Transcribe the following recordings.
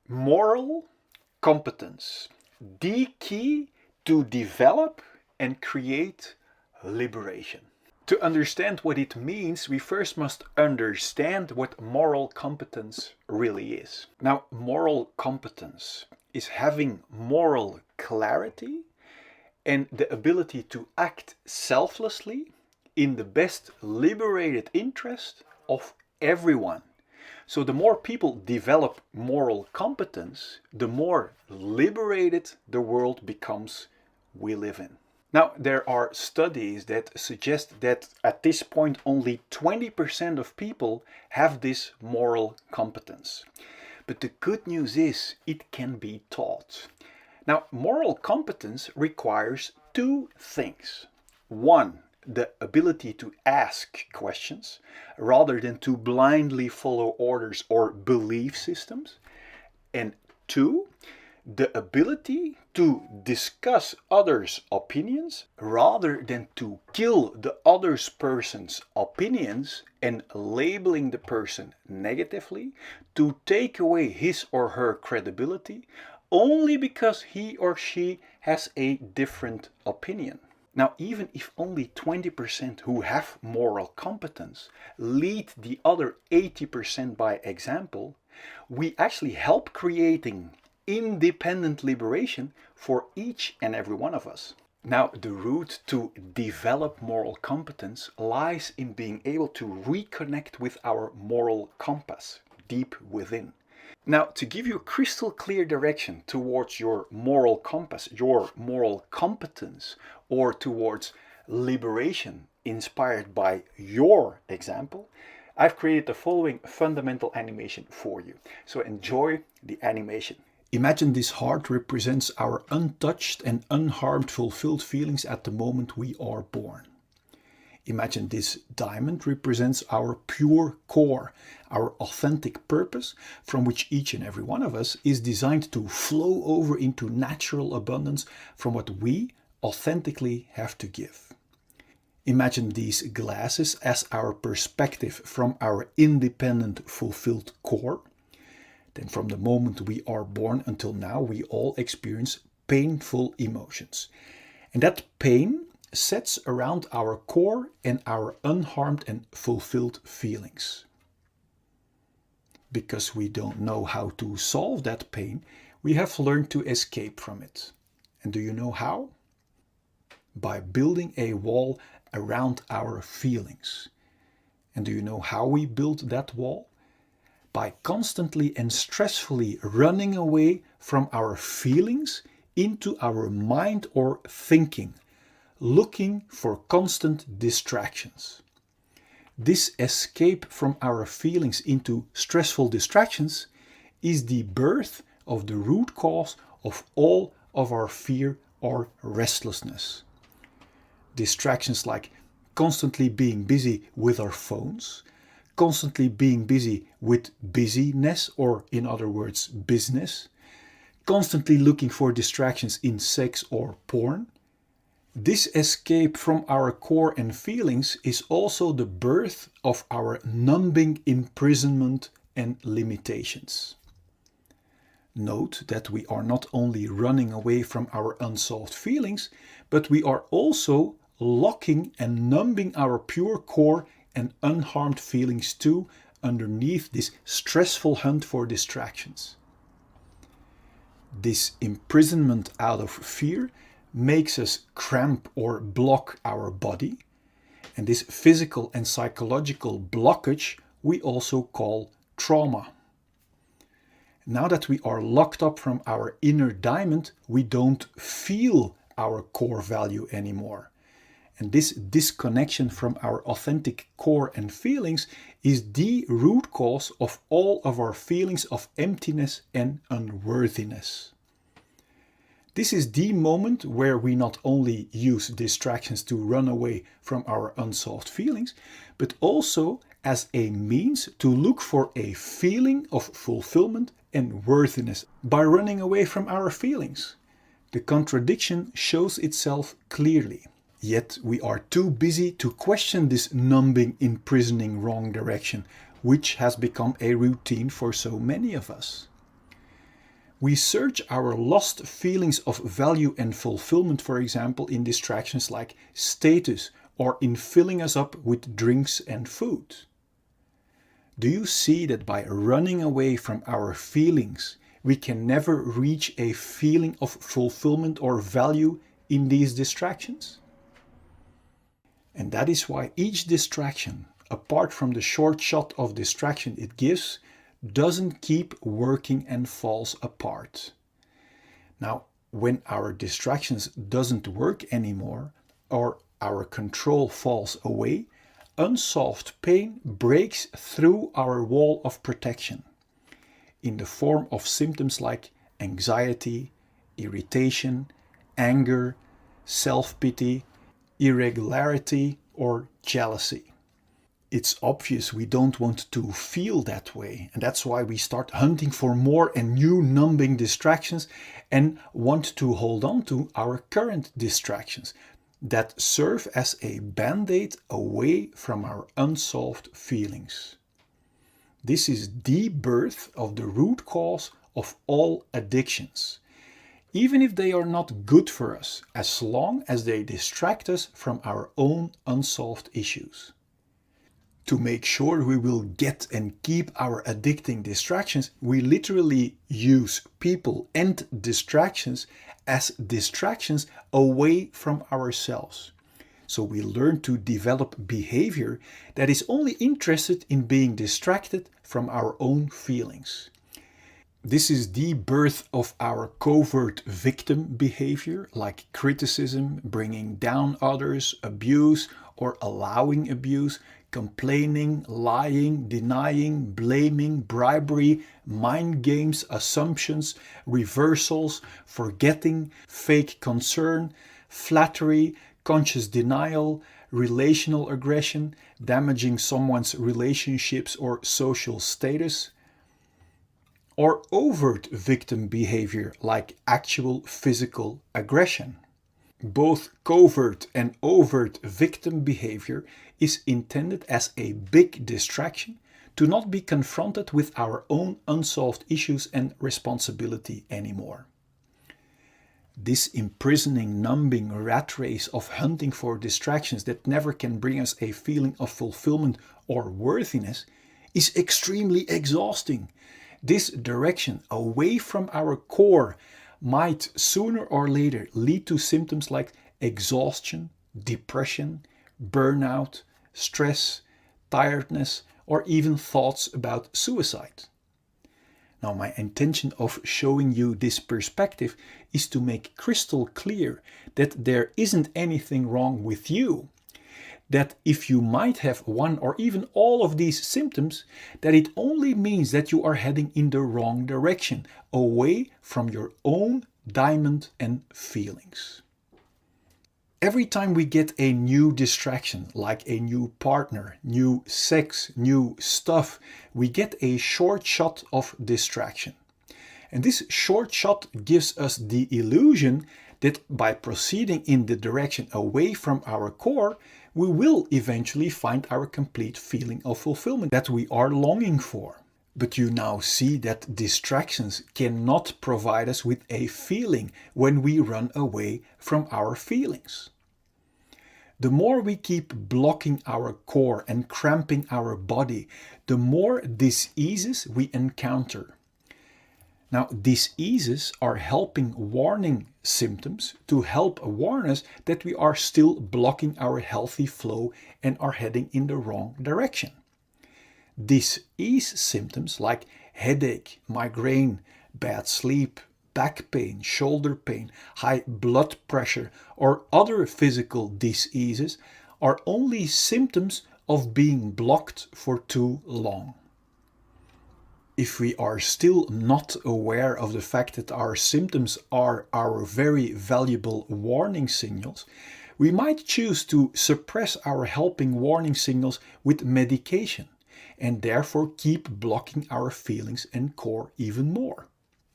Moral competence, the key to develop and create liberation. To understand what it means, we first must understand what moral competence really is. Now, moral competence is having moral clarity and the ability to act selflessly in the best liberated interest of everyone. So the more people develop moral competence, the more liberated the world becomes we live in. Now, there are studies that suggest that at this point only 20% of people have this moral competence. But the good news is it can be taught. Now, moral competence requires two things. One, the ability to ask questions rather than to blindly follow orders or belief systems. And two, the ability to discuss others' opinions rather than to kill the other person's opinions and labeling the person negatively to take away his or her credibility only because he or she has a different opinion. Now, even if only 20% who have moral competence lead the other 80% by example, we actually help creating independent liberation for each and every one of us. Now, the route to develop moral competence lies in being able to reconnect with our moral compass deep within. Now, to give you a crystal clear direction towards your moral compass, your moral competence, or towards liberation inspired by your example, I've created the following fundamental animation for you. So enjoy the animation. Imagine this heart represents our untouched and unharmed fulfilled feelings at the moment we are born. Imagine this diamond represents our pure core, our authentic purpose, from which each and every one of us is designed to flow over into natural abundance from what we authentically have to give. Imagine these glasses as our perspective from our independent, fulfilled core. Then from the moment we are born until now, we all experience painful emotions. And that pain sets around our core and our unharmed and fulfilled feelings. Because we don't know how to solve that pain, we have learned to escape from it. And do you know how? By building a wall around our feelings. And do you know how we build that wall? By constantly and stressfully running away from our feelings into our mind or thinking, looking for constant distractions. This escape from our feelings into stressful distractions is the birth of the root cause of all of our fear or restlessness. Distractions like constantly being busy with our phones, constantly being busy with busyness, or in other words, business, constantly looking for distractions in sex or porn. This escape from our core and feelings is also the birth of our numbing imprisonment and limitations. Note that we are not only running away from our unsolved feelings, but we are also locking and numbing our pure core and unharmed feelings too underneath this stressful hunt for distractions. This imprisonment out of fear makes us cramp or block our body, and this physical and psychological blockage we also call trauma. Now that we are locked up from our inner diamond, we don't feel our core value anymore. And this disconnection from our authentic core and feelings is the root cause of all of our feelings of emptiness and unworthiness. This is the moment where we not only use distractions to run away from our unsolved feelings, but also as a means to look for a feeling of fulfillment and worthiness by running away from our feelings. The contradiction shows itself clearly. Yet we are too busy to question this numbing, imprisoning wrong direction, which has become a routine for so many of us. We search our lost feelings of value and fulfillment, for example, in distractions like status or in filling us up with drinks and food. Do you see that by running away from our feelings, we can never reach a feeling of fulfillment or value in these distractions? And that is why each distraction, apart from the short shot of distraction it gives, doesn't keep working and falls apart. Now, when our distractions doesn't work anymore or our control falls away, unsolved pain breaks through our wall of protection in the form of symptoms like anxiety, irritation, anger, self-pity, irregularity, or jealousy. It's obvious we don't want to feel that way, and that's why we start hunting for more and new numbing distractions and want to hold on to our current distractions that serve as a band-aid away from our unsolved feelings. This is the birth of the root cause of all addictions, even if they are not good for us, as long as they distract us from our own unsolved issues. To make sure we will get and keep our addicting distractions, we literally use people and distractions as distractions away from ourselves. So we learn to develop behavior that is only interested in being distracted from our own feelings. This is the birth of our covert victim behavior, like criticism, bringing down others, abuse or allowing abuse, complaining, lying, denying, blaming, bribery, mind games, assumptions, reversals, forgetting, fake concern, flattery, conscious denial, relational aggression, damaging someone's relationships or social status, or overt victim behavior like actual physical aggression. Both covert and overt victim behavior is intended as a big distraction to not be confronted with our own unsolved issues and responsibility anymore. This imprisoning, numbing rat race of hunting for distractions that never can bring us a feeling of fulfillment or worthiness is extremely exhausting. This direction away from our core might sooner or later lead to symptoms like exhaustion, depression, burnout, stress, tiredness, or even thoughts about suicide. Now, my intention of showing you this perspective is to make crystal clear that there isn't anything wrong with you. That if you might have one or even all of these symptoms, that it only means that you are heading in the wrong direction, away from your own diamond and feelings. Every time we get a new distraction, like a new partner, new sex, new stuff, we get a short shot of distraction. And this short shot gives us the illusion that by proceeding in the direction away from our core, we will eventually find our complete feeling of fulfillment that we are longing for. But you now see that distractions cannot provide us with a feeling when we run away from our feelings. The more we keep blocking our core and cramping our body, the more diseases we encounter. Now, diseases are helping warning symptoms to help warn us that we are still blocking our healthy flow and are heading in the wrong direction. Disease symptoms like headache, migraine, bad sleep, back pain, shoulder pain, high blood pressure, or other physical diseases are only symptoms of being blocked for too long. If we are still not aware of the fact that our symptoms are our very valuable warning signals, we might choose to suppress our helping warning signals with medication and therefore keep blocking our feelings and core even more.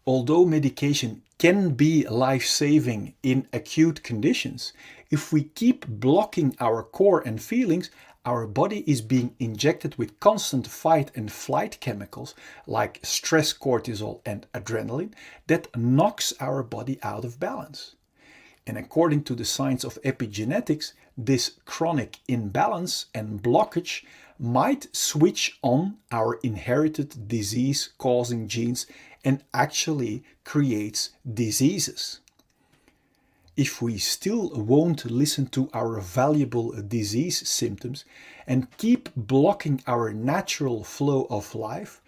Although medication can be life-saving in acute conditions, if we keep blocking our core and feelings, Our body is being injected with constant fight and flight chemicals like stress cortisol and adrenaline that knocks our body out of balance. And according to the science of epigenetics, this chronic imbalance and blockage might switch on our inherited disease-causing genes and actually creates diseases. If we still won't listen to our valuable disease symptoms and keep blocking our natural flow of life,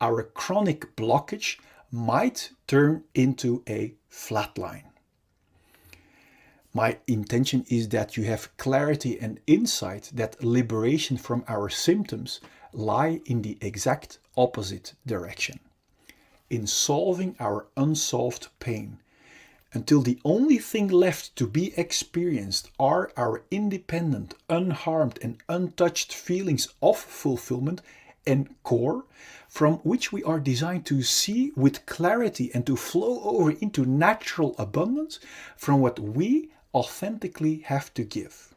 our chronic blockage might turn into a flatline. My intention is that you have clarity and insight that liberation from our symptoms lie in the exact opposite direction, in solving our unsolved pain, until the only thing left to be experienced are our independent, unharmed and untouched feelings of fulfillment and core, from which we are designed to see with clarity and to flow over into natural abundance from what we authentically have to give.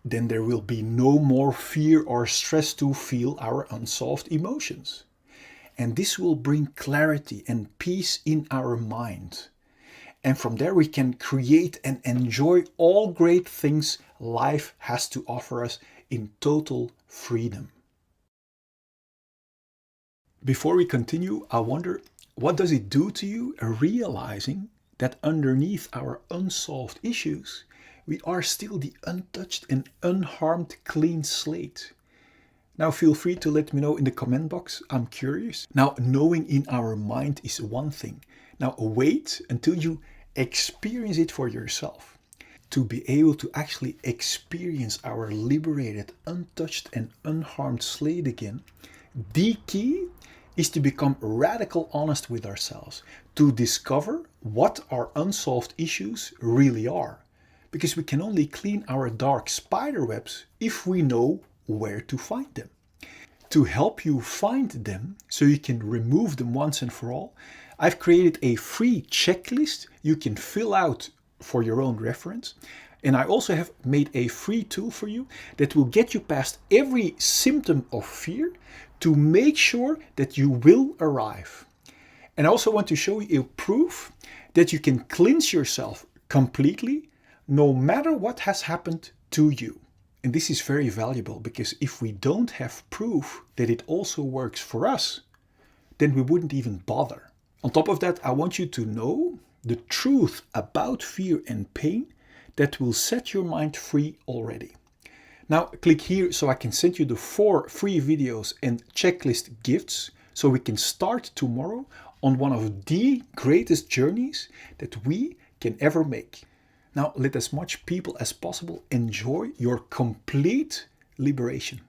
Then there will be no more fear or stress to feel our unsolved emotions. And this will bring clarity and peace in our mind. And from there we can create and enjoy all great things life has to offer us in total freedom. Before we continue, I wonder, what does it do to you realizing that underneath our unsolved issues, we are still the untouched and unharmed clean slate? Now feel free to let me know in the comment box. I'm curious. Now, knowing in our mind is one thing. Now wait until you experience it for yourself. To be able to actually experience our liberated, untouched and unharmed slate again, the key is to become radical honest with ourselves, to discover what our unsolved issues really are. Because we can only clean our dark spiderwebs if we know where to find them. To help you find them so you can remove them once and for all, I've created a free checklist you can fill out for your own reference. And I also have made a free tool for you that will get you past every symptom of fear to make sure that you will arrive. And I also want to show you a proof that you can cleanse yourself completely no matter what has happened to you. And this is very valuable because if we don't have proof that it also works for us, then we wouldn't even bother. On top of that, I want you to know the truth about fear and pain that will set your mind free already. Now click here so I can send you the 4 free videos and checklist gifts so we can start tomorrow on one of the greatest journeys that we can ever make. Now let as much people as possible enjoy your complete liberation.